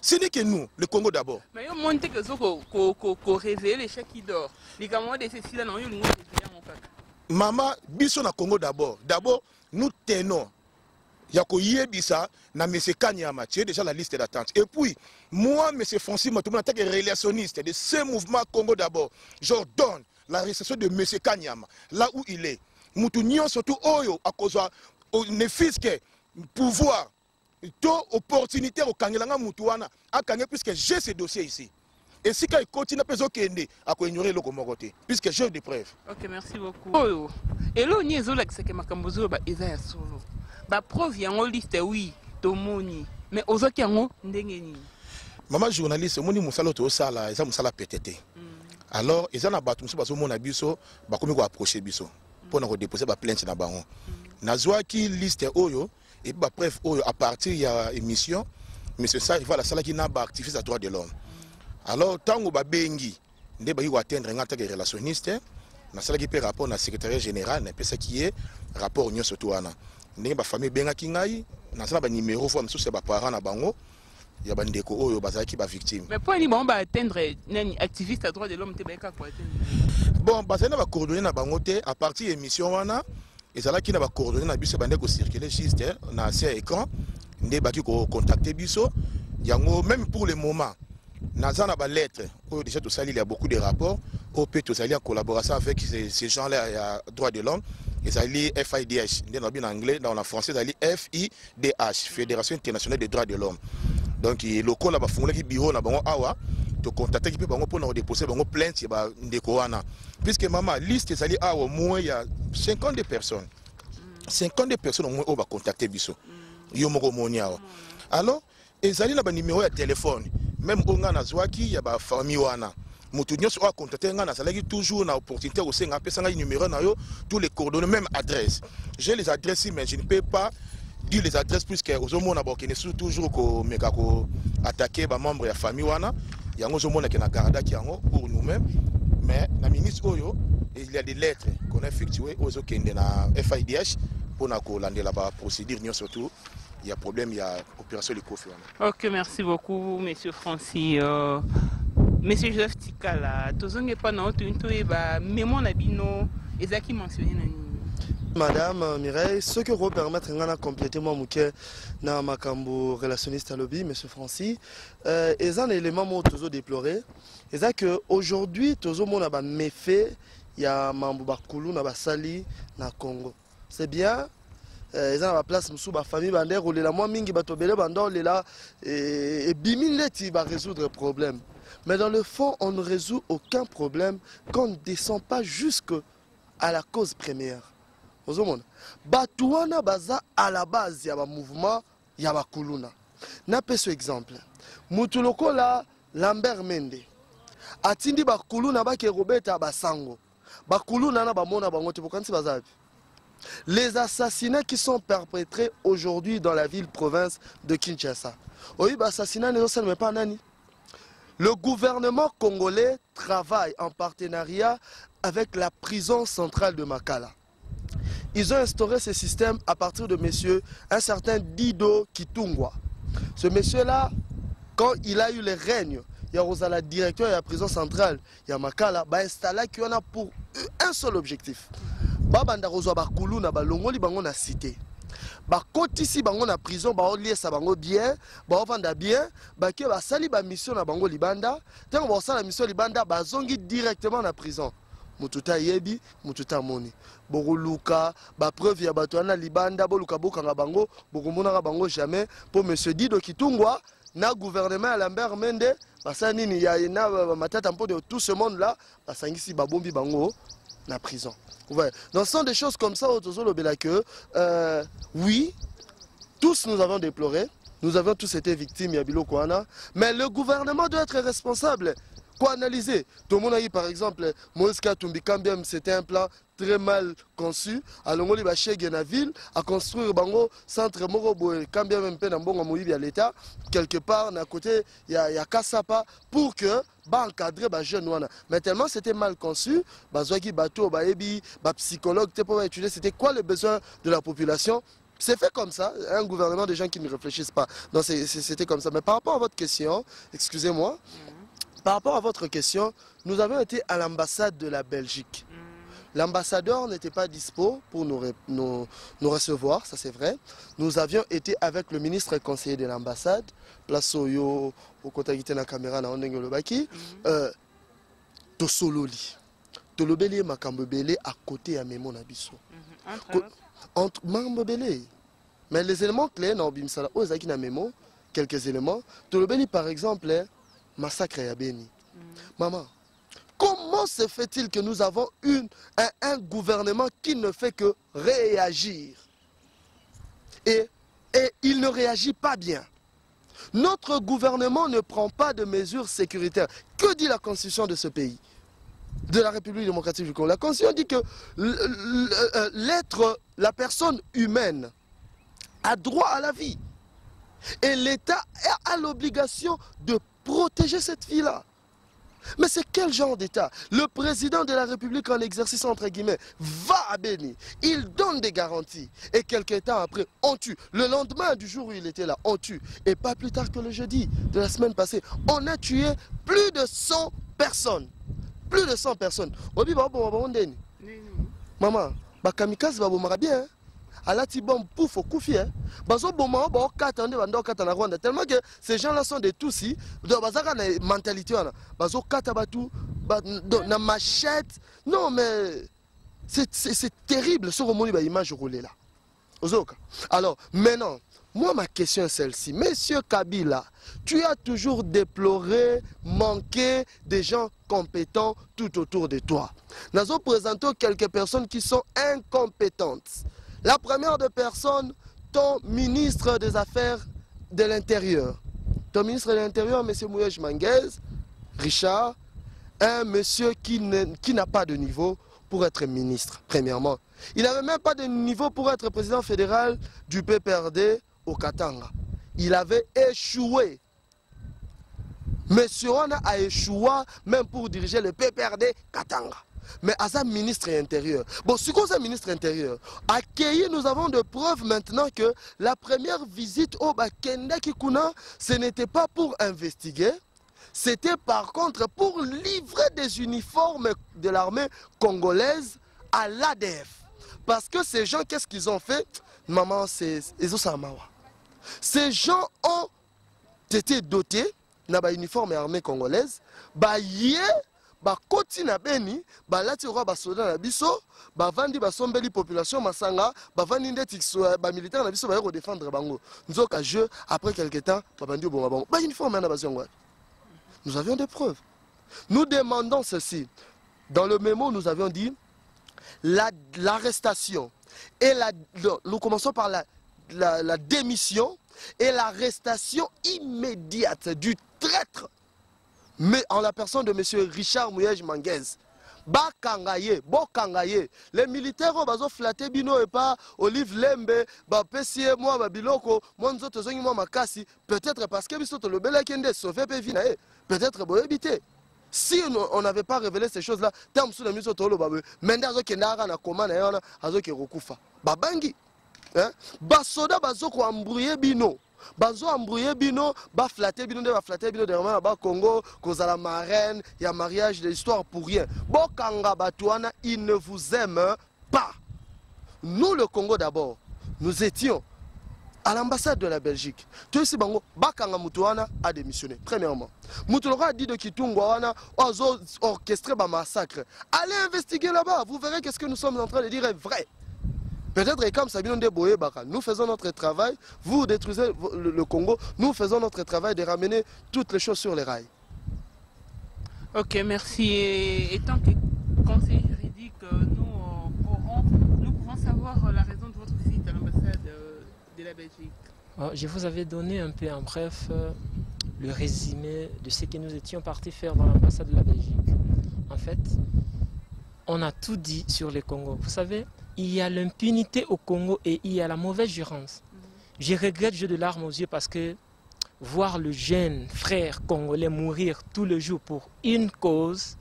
Ce n'est que nous, le Congo d'abord. Mais yo monte que ko réveiller les chats qui dort. Les gamins de ceci là non yo lingo réveiller mon kaka. Maman biso na Congo d'abord. D'abord nous tenons Yako Yebisa, na M. Kanyama, tu es déjà la liste d'attente. Et puis, moi, M. Francis Matouma, en tant que relationniste de ce mouvement Congo d'abord, j'ordonne la récession de M. Kanyama, là où il est. Moutounion, surtout, Oyo, à cause ne fils que pouvoir, to opportunité au Kangelanga Moutouana, à Kanye, puisque j'ai ce dossier ici. Et si il continue à ignorer le Komoroté, puisque j'ai des preuves. Ok, merci beaucoup. Oyo, et là, on y est là, c'est que Makambozo, Isa solo. Ba preuve yango liste oui tomoni mais ozoki yango ndenge nini maman journaliste moni musala to sala eza musala pétété alors eza na batu musu bazo mona biso ba komi ko approcher biso pour na ko déposer ba plainte na bango nazwaki liste oyo et ba preuve oyo à partir ya émission monsieur ça il va la sala qui na ba activiste à droit de l'homme alors tango ba bengi nde ba yi ko atteindre ngata ke relationniste na sala qui peut rapport na secrétaire général na pesa qui est rapport nyo surtout wana ndenge ba famille benga kingai na sala ba numéro fo msusu ba parents na bango ya bandeko oyo bazaki ba victime mais pour ni bon ba atteindre nani activiste à droit de l'homme te ba ka ko atteindre bon bazana ba coordonner na bango te à partir émission wana ezala ki na ba coordonner na biso bandeko circuler juste na ancien écran ndé ba ki ko contacter biso yango même pour le moment nazana ba lettre oyo déjà tout ça il y a beaucoup de rapports au peut tout ça en collaboration avec ces gens là ya droit de l'homme. Et ça lit FIDH, en anglais, dans la français, ça lit FIDH, Fédération internationale des droits de l'homme. Donc, le local là, qui bureau na bango awa, to contacter qui peut bango pour nous déposer bango plainte ba ndeko wana. Puisque maman liste ça lit awa au moins il y a 50 personnes. 50 personnes au moins on va contacter biso. Yo moko moni awa. Alors, et ça lit na ba numéro de téléphone. même onga na zwaki ya ba famille wana moto nyonso a contacter nga na salaki toujours na opportunité au senga pesa nga numéro na yo tous les coordonnées même adresse j'ai les adresses mais je ne peux pas dire les adresses puisque ozomona ba okene toujours ko meka ko attaquer ba membre ya famille wana yango ozomona ke na garda ki yango pour nous-mêmes mais la ministre oyo il y a des lettres qu'on a effectuées aux okende na FIDH pour na ko landela ba procédure nyonso surtout il y a problème, il y a opération de Kofi. Ok, merci beaucoup, Monsieur Francis. Monsieur Joseph Tikala, tous les pas non, mémoire nabino, ezaki mentionné nani. Madame Mireille, ce que vous permettre de compléter mon mouké na makambo relationniste à lobby, Monsieur Francis, est un élément que toujours déploré. C'est que aujourd'hui, toujours mon aba méfait, il y a mambo bakulu na basali na Congo. C'est bien. Ils ont la place sous la famille bandère ou les la moins mingi batobele bandor les là et bimileti va résoudre le problème. Mais dans le fond, on ne résout aucun problème quand on ne descend pas jusque à la cause première. Vous voyez, batouana baza à la base il y a un mouvement, il y a un kuluna. N'a pas ce exemple. Mutuloko la Lambert Mende. Atindi ba kuluna ba ke Robeta basango. Ba kuluna na ba mona ba ngote pokansi bazabi. Les assassinats qui sont perpétrés aujourd'hui dans la ville-province de Kinshasa. Oui, assassinat ne pas nani. Le gouvernement congolais travaille en partenariat avec la prison centrale de Makala. Ils ont instauré ce système à partir de un certain Dido Kitungwa. Ce monsieur-là, quand il a eu le règne, il y a la directeur de la prison centrale, il y a Makala, il a installé qu'il y en a pour un seul objectif. Babanda rozwa bakulu na balongoli bango na cité. Ba kotisi bango na prison ba oliesa bango bien, ba vanda bien, ba ke ba sali ba mission na bango libanda, tant ba sala mission libanda ba zongi directement na prison. Mututa yebi, mututa moni. Boruluka, ba preuve ya bato na libanda boluka bokanga bango, bokomona bango jamais pour monsieur Dido Kitungwa na gouvernement à Lambert Mende, ba sanini ya na matata mpo de tout ce monde là, ba sangisi ba bombi bango na prison. Ouais. Donc ce sont des choses comme ça que oui, tous nous avons déploré, nous avons tous été victimes Yabilo Kouana, mais le gouvernement doit être responsable. Quoi analyser? Tout le monde a dit par exemple, Moïse Katumbi Kambiam, c'était un plan très mal conçu. Alors on a dit la ville à construire bango centre Morobo Kambiam MP dans Bongo Moïbi à l'État quelque part à côté il y a Kassapa pour que encadrer les jeunes. Mais tellement c'était mal conçu, Bazwaki Bato, Baebi, psychologue, c'était quoi le besoin de la population? C'est fait comme ça, un gouvernement de gens qui ne réfléchissent pas. Donc c'était comme ça. Mais par rapport à votre question, excusez-moi, par rapport à votre question, nous avons été à l'ambassade de la Belgique. L'ambassadeur n'était pas dispo pour nous recevoir, ça c'est vrai. Nous avions été avec le ministre et conseiller de l'ambassade, place Oyo, au côté de la caméra, na Ondenge Lobaki, Tosololi. Tolobeli et Makambebele à côté à Memo Nabiso. Entre Makambebele. Mais les éléments clés, dans Bimsala, Ozaki na Memo, quelques éléments. Tolobeli par exemple, massacre à Beni. Maman, comment se fait-il que nous avons un gouvernement qui ne fait que réagir et il ne réagit pas bien? Notre gouvernement ne prend pas de mesures sécuritaires. Que dit la constitution de ce pays, de la République démocratique du Congo? La constitution dit que la personne humaine a droit à la vie. Et l'État a l'obligation de protéger cette vie-là. Mais c'est quel genre d'État? Le président de la République en exercice entre guillemets va à Béni, il donne des garanties et quelques temps après on tue. Le lendemain du jour où il était là, on tue. Et pas plus tard que le jeudi de la semaine passée, on a tué plus de 100 personnes. Plus de 100 personnes. Maman, bakamikaze babomara bien. Alati bom pouf au koufi bazo boma ba okata nde bando okata na Rwanda tellement que ces gens là sont des Tutsis de bazaka na mentalité wana bazo kata batu na machette. Non mais c'est terrible ce remoni ba image roulée là ozoka. Alors maintenant moi ma question est celle-ci. Monsieur Kabila, tu as toujours déploré manquer des gens compétents tout autour de toi. Nous avons présenté quelques personnes qui sont incompétentes. La première de personnes, ton ministre des Affaires de l'Intérieur, ton ministre de l'Intérieur, M. Mouyej Manguez, Richard, un monsieur qui n'a pas de niveau pour être ministre, premièrement. Il n'avait même pas de niveau pour être président fédéral du PPRD au Katanga. Il avait échoué. Monsieur Wana a échoué même pour diriger le PPRD Katanga. Mais à sa ministre intérieur. Bon, si on est ministre intérieur, accueilli, nous avons de preuves maintenant que la première visite au Bakenda Kikuna, ce n'était pas pour investiguer, c'était par contre pour livrer des uniformes de l'armée congolaise à l'ADF. Parce que ces gens, qu'est-ce qu'ils ont fait? Maman, c'est Ezosamawa. Ces gens ont été dotés d'un uniforme armée congolaise, koti na beni balati roi basoda na biso bavandi basombeli population masanga bavandi ndeti ba militaire na biso ba ko défendre bango nzoka jeu après quelque temps babandi obonga bango ba uniforme na bazongo. Nous avions des preuves. Nous demandons ceci. Dans le mémo, nous avions dit l'arrestation et nous commençons par la démission et l'arrestation immédiate du traître, mais en la personne de M. Richard Mouyej Manguez. Bakangaye, bokangaye. Les militaires ont flatté bino et pas Olive Lembe, Pessie, moi, Babiloko, Monzo Tozongi, moi, Makasi. Peut-être parce que Bisoto le Bela Kende sauvé Pevinae. Peut-être pour éviter. Si on n'avait pas révélé ces choses-là, tant que nous sommes maintenant, Kendara na Komana et on a Rokufa. Babangi. Basoda bazoko embrouillé bino. Bazo embrouillé bino, ba flatter bino derrière ba Congo, cause à la marraine, il y a mariage de l'histoire pour rien. Bokanga Batouana, il ne vous aime pas. Nous le Congo d'abord, nous étions à l'ambassade de la Belgique. Tout ce bango Bakanga Mutuana a démissionné. Premièrement, Mutuana a dit de Kitungwana a orchestré un massacre. Allez investiguer là-bas, vous verrez qu'est-ce que nous sommes en train de dire est vrai. Peut-être comme Sabino Ndeboye Baka, nous faisons notre travail, vous détruisez le Congo, nous faisons notre travail de ramener toutes les choses sur les rails. Ok, merci. Et tant que conseiller juridique, nous pouvons savoir la raison de votre visite à l'ambassade de la Belgique. Je vous avais donné un peu en bref le résumé de ce que nous étions partis faire dans l'ambassade de la Belgique. En fait, on a tout dit sur le Congo. Vous savez, il y a l'impunité au Congo et il y a la mauvaise gérance. Je regrette, j'ai de larmes aux yeux parce que voir le jeune frère congolais mourir tous les jours pour une cause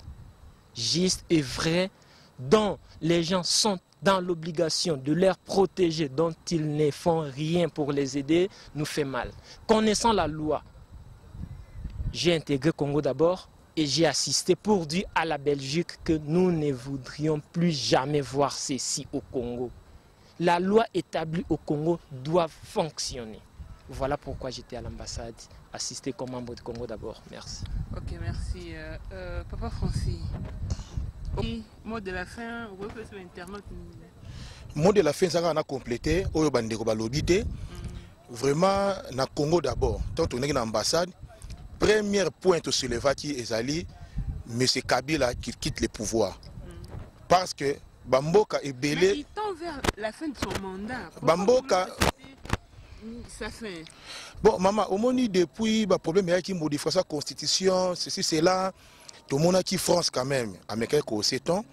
juste et vraie, dont les gens sont dans l'obligation de les protéger, dont ils ne font rien pour les aider, nous fait mal. Connaissant la loi, j'ai intégré Congo d'abord. Et j'ai assisté pour dire à la Belgique que nous ne voudrions plus jamais voir ceci au Congo. La loi établie au Congo doit fonctionner. Voilà pourquoi j'étais à l'ambassade, assisté comme membre du Congo d'abord. Merci. Ok, merci. Papa Francis, mot de la fin, vous pouvez faire l'internaute. Mot de la fin, ça va compléter. Vraiment, na Congo d'abord. Tant on est dans l'ambassade, premier point au soulever qui est Ali, M. Kabila qui quitte le pouvoir. Parce que Bamboka est belé. Mais il tend vers la fin de son mandat. Bamboka. Ça fait. Bon, maman, au moins depuis le problème qui modifie sa constitution, ceci, cela, tout le monde qui France quand même, américain qu'au 7 ans,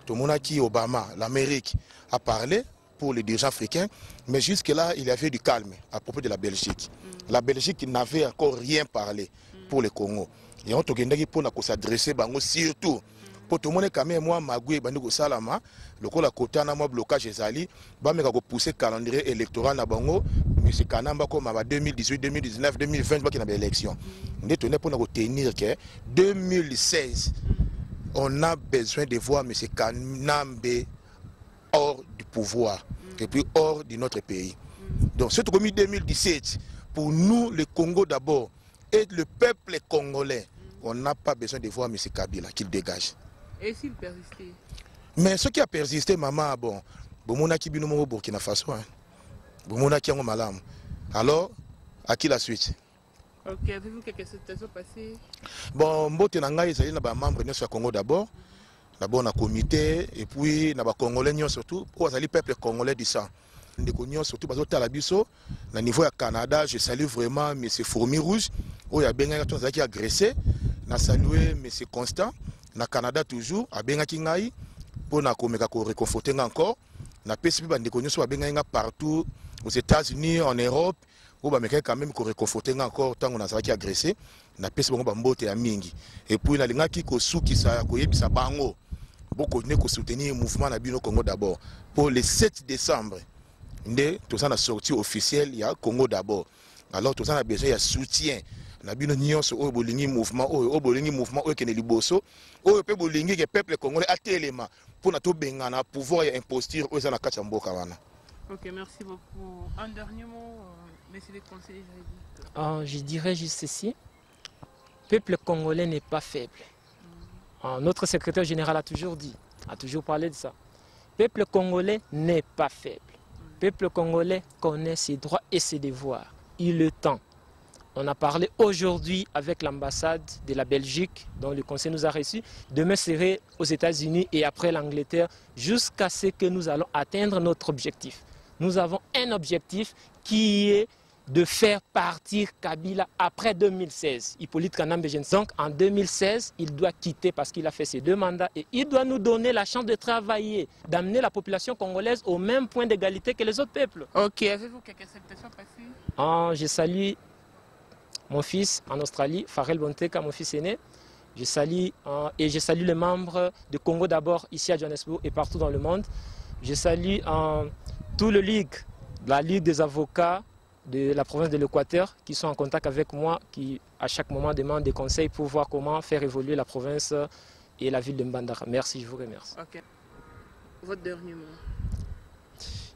tout le monde qui Obama, l'Amérique, a parlé pour les dirigeants africains, mais jusque-là, il y avait du calme à propos de la Belgique. La Belgique n'avait encore rien parlé pour le Congo. Et on a pour s'adresser surtout pour tout le monde quand même moi Magoué Bandiko Salama le coup la côté na moi blocage ezali ba meka ko pousser calendrier électoral na bango mais c'est kanamba comme 2018 2019 2020 ba qui na élection ndé toné pour na ko tenir que 2016 on a besoin de voir M. Kanambe hors du pouvoir et puis hors de notre pays. Donc c'est comme 2017 pour nous le Congo d'abord et le peuple congolais, on n'a pas besoin de voir M. Kabila qu'il dégage. Et s'il persistait? Mais ce qui a persisté, maman, bon, Bomona qui bino au Burkina Faso, Bomona qui a malam. Alors, à qui la suite? Ok, avez-vous quelques situations passées? Bon, Mbote Nanga, ils sont membres de Congo d'abord. D'abord, on a comité, et puis, on a Congolais surtout, pour les peuple congolais du sang. Nous connaissons surtout au niveau du Canada, je salue vraiment M. Fourmi Rouge, oyo abengaki to azalaki agressé na saluer monsieur Constant na Canada toujours abengaki ngai pona komeka ko réconforter encore na pesi bi bandeko nyonso babengaki nga partout aux États-Unis en Europe où bameka quand même ko réconforter encore tango nazalaki agressé na pesi bango bambote ya mingi et puis na lingaki ko sukisa ko yebisa bango beaucoup ne ko soutenir mouvement na bino Congo d'abord pour le 7 décembre ndé tout ça na sortie officielle il y a Congo d'abord alors tout ça a besoin de soutien na bino nyonso oyo bolingi mouvement oyo bolingi mouvement oyo kene liboso oyo pe bolingi ke peuple congolais atelema pour na to bengana pouvoir ya imposture oyo za na kati ya mboka wana. Ok, merci beaucoup. Un dernier mot, messieurs les conseillers. Je dirais juste ceci. Le peuple congolais n'est pas faible. Notre secrétaire général a toujours dit, a toujours parlé de ça. Le peuple congolais n'est pas faible. Le peuple congolais connaît ses droits et ses devoirs. Il est temps. On a parlé aujourd'hui avec l'ambassade de la Belgique, dont le conseil nous a reçus. Demain serait aux États-Unis et après l'Angleterre, jusqu'à ce que nous allons atteindre notre objectif. Nous avons un objectif qui est de faire partir Kabila après 2016. Hippolyte Kanambe Jens. Donc en 2016, il doit quitter parce qu'il a fait ses 2 mandats et il doit nous donner la chance de travailler, d'amener la population congolaise au même point d'égalité que les autres peuples. Ok, avez-vous quelques salutations passées? Je salue mon fils en Australie, Farel Bonteka, mon fils aîné. Je salue les membres de Congo d'abord ici à Johannesburg et partout dans le monde. Je salue tout le ligue, la Ligue des avocats de la province de l'Équateur qui sont en contact avec moi, qui à chaque moment demandent des conseils pour voir comment faire évoluer la province et la ville de Mbandaka. Merci, je vous remercie. Okay. Votre dernier mot?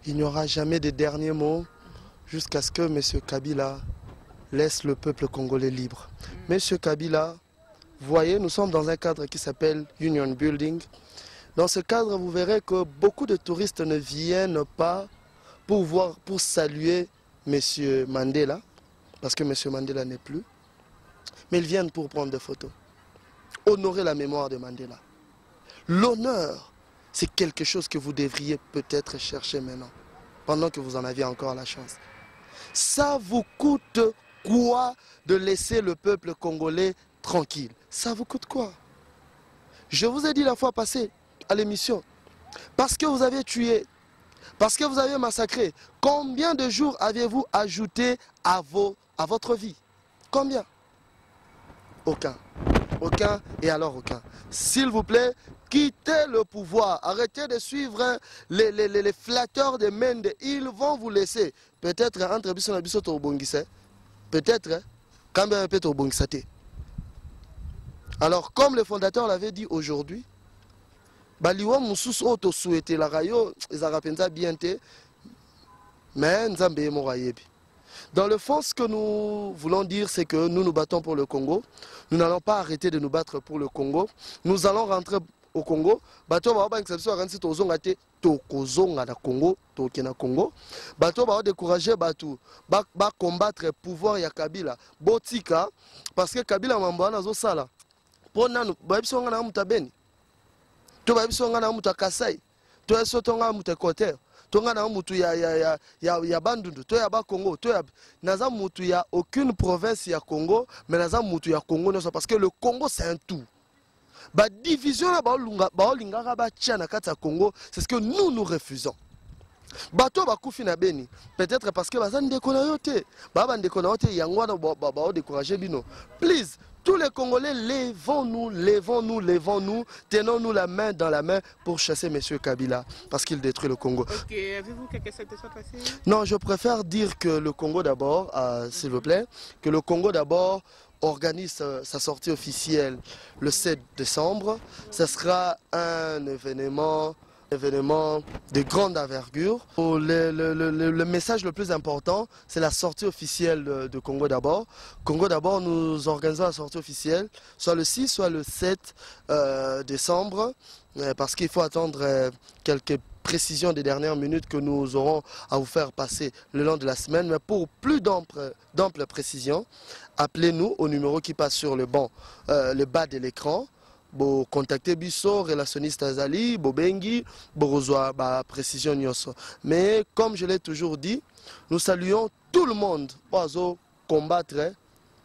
Il n'y aura jamais de dernier mot jusqu'à ce que M. Kabila laisse le peuple congolais libre. M. Kabila, vous voyez, nous sommes dans un cadre qui s'appelle Union Building. Dans ce cadre, vous verrez que beaucoup de touristes ne viennent pas pour saluer M. Mandela, parce que M. Mandela n'est plus, mais ils viennent pour prendre des photos, honorer la mémoire de Mandela. L'honneur, c'est quelque chose que vous devriez peut-être chercher maintenant, pendant que vous en aviez encore la chance. Ça vous coûte quoi de laisser le peuple congolais tranquille? Ça vous coûte quoi? Je vous ai dit la fois passée à l'émission, parce que vous avez tué, parce que vous avez massacré, combien de jours avez-vous ajouté à votre vie? Combien? Aucun. Aucun et alors aucun. S'il vous plaît, quittez le pouvoir. Arrêtez de suivre les flatteurs de Mende. Ils vont vous laisser. Peut-être entre Bisson et Bisson Torbongissé. Peut-être quand même un peu Torbongissé. Alors, comme le fondateur l'avait dit aujourd'hui, Baliwa Moussous Oto souhaité la rayo, ils ont bien été, mais Nzambe Morayebi. Dans le fond, ce que nous voulons dire, c'est que nous nous battons pour le Congo. Nous n'allons pas arrêter de nous battre pour le Congo. Nous allons rentrer au Congo. Bato ba ba exception ransi tozonga te tokozonga na Congo, tokena Congo. Bato ba décourager bato ba combattre pouvoir ya Kabila. Botika parce que Kabila mambana zo sala. Pona nous ba bisonga na mutabeni. To ba bisonga na mutakasai. To eso tonga mutakoter. Tonga na mutu ya Bandundu, to ya ba Congo, to ya naza mutu ya aucune province ya Congo, mais naza mutu ya Congo parce que le Congo c'est un tout. Ba division na ba linga ba tia na kati ya Congo, c'est ce que nous refusons. Bato ba kufi na beni, peut-être parce que bazan ndeko na yote, ba ndeko na yote yango na ba décourager bino. Please, tous les Congolais, levons-nous, tenons-nous la main dans la main pour chasser M. Kabila, parce qu'il détruit le Congo. Ok, avez-vous quelque chose à passer? Non, je préfère dire que le Congo d'abord, s'il vous plaît, que le Congo d'abord organise sa sortie officielle le 7 décembre. Ce sera un événement de grande envergure. Le message le plus important, c'est la sortie officielle de Congo d'abord. Congo d'abord, nous organisons la sortie officielle, soit le 6, soit le 7 décembre, parce qu'il faut attendre quelques précisions des dernières minutes que nous aurons à vous faire passer le long de la semaine. Mais pour plus d'amples précisions, appelez-nous au numéro qui passe sur le bas de l'écran. Bo contacter biso relationniste Azali, Bobengi, Borozwa, ba précision nyoso. Mais comme je l'ai toujours dit, nous saluons tout le monde pour combattre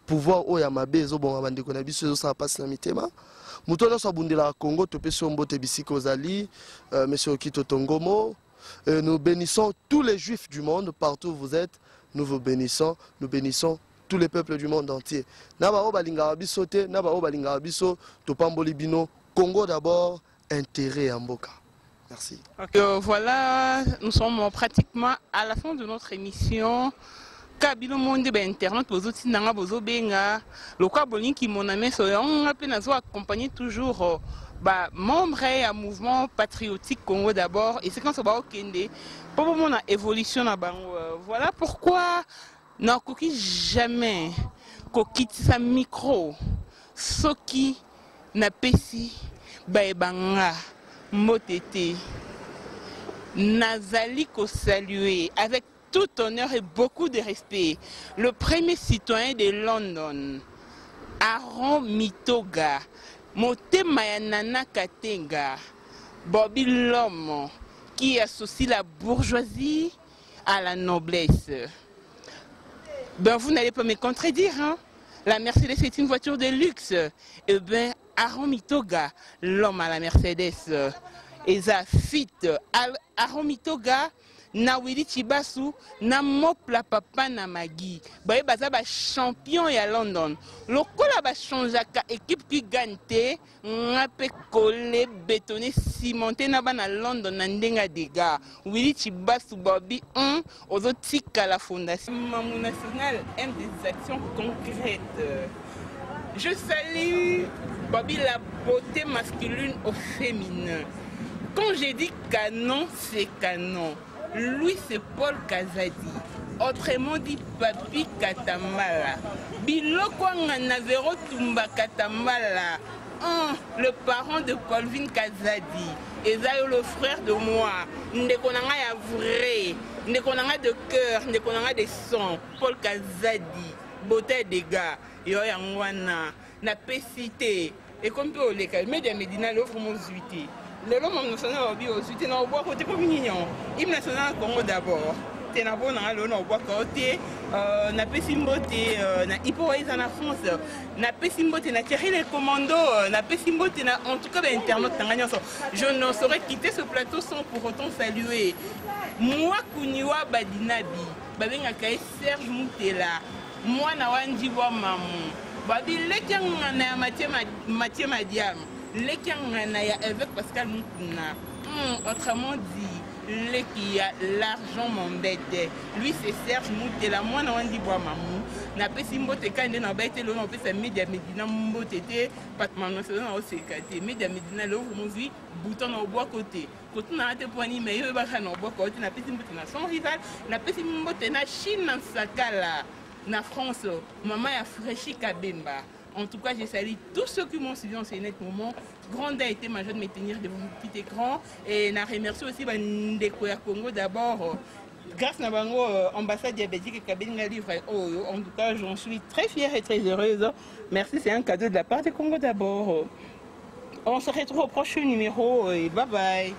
pouvoir oya mabe ezobonga bandeko na biso ezosala pasi na mitema moto nyonso abundelaka Congo topesi yo mbote bisika ozali monsieur Okito Tongomo. Nous bénissons tous les juifs du monde partout où vous êtes. Nous vous bénissons, nous bénissons tous les peuples du monde entier. Naba obalinga biso te, naba obalinga biso topamboli bino Congo d'abord, intérêt en Mboka. Merci. Voilà, nous sommes pratiquement à la fin de notre émission. Kabilo monde ba internet bozo tinanga bozo benga le quoi bolinki mon ami soyon appelé nazo accompagner toujours ba membre à mouvement patriotique Congo d'abord et c'est quand ça va au Kende pour mon évolution na bango voilà pourquoi n'a koki jamais kokiti sa micro soki na pesi ba ebanga motete nazali ko saluer avec tout honneur et beaucoup de respect, le premier citoyen de London, Aaron Mitoga, Motema ya Nana Katenga, Bobby l'homme qui associe la bourgeoisie à la noblesse. Ben vous n'allez pas me contredire, hein? La Mercedes est une voiture de luxe. Eh bien, Aaron Mitoga, l'homme à la Mercedes, Eza fit Aaron Mitoga, na Willy Chibasu, na Mopla Papa na Magi. Baye baza ba champion ya London. Lokola ba changeaka équipe qui gagne te, ngape collé, bétonné, cimenté na ba na London na ndenga dega. Willy Chibasu Bobby 1 aux autres à la fondation. Mamou National aime des actions concrètes. Je salue Bobby la beauté masculine au féminin. Quand j'ai dit canon, c'est canon. Lui, c'est Paul Kazadi, autrement dit Papi Katambala. Biloko Nganavero Tumba Katambala, le parent de Colvin Kazadi, et Zayo le frère de moi, Ndekonanga ya vrai, Ndekonanga de cœur, Ndekonanga de sang, Paul Kazadi, beauté des gars, Yoyangwana, na pesité, et comme tu le cas, Média Médina l'offre mon zuité. Le l'homme national a dit aux Unis, on voit côté pour mignon. Hymne national Congo d'abord. T'es na bon na le on voit côté na pesimbote na ipoisa na France na pesimbote na Thierry les commandos na pesimbote na en tout cas l'internaute tanganya. Je ne saurais quitter ce plateau sans pour autant saluer moi Kuniwa Badinabi babenga kai Serge Moutela moi na wandi wa mamu babi lekanga na Mathieu Madiam Lekangana ya avec Pascal Moukuna. Autrement dit, le qui a l'argent m'embête. Lui c'est Serge Moutela. Moi on dit bois mamou. Na pesi mbote kande na baite lo na pesa Média Médina mbotete patman national au CKT. Média Médina lo vous dit bouton au bois côté. Côté na te poigni mais yo ba kana au bois côté na pesi mbote na son rival. Na pesi mbote na Chine na Sakala. Na France, maman a fraîchi Kabemba. En tout cas, je salue tous ceux qui m'ont suivi en ce net moment. Grande a été ma joie de me tenir devant mon petit écran. Et je remercie aussi Ndeko ya Congo d'abord. Grâce à l'ambassade de Belgique et Kabinga livre. En tout cas, j'en suis très fière et très heureuse. Merci, c'est un cadeau de la part de Congo d'abord. On se retrouve au prochain numéro et bye bye.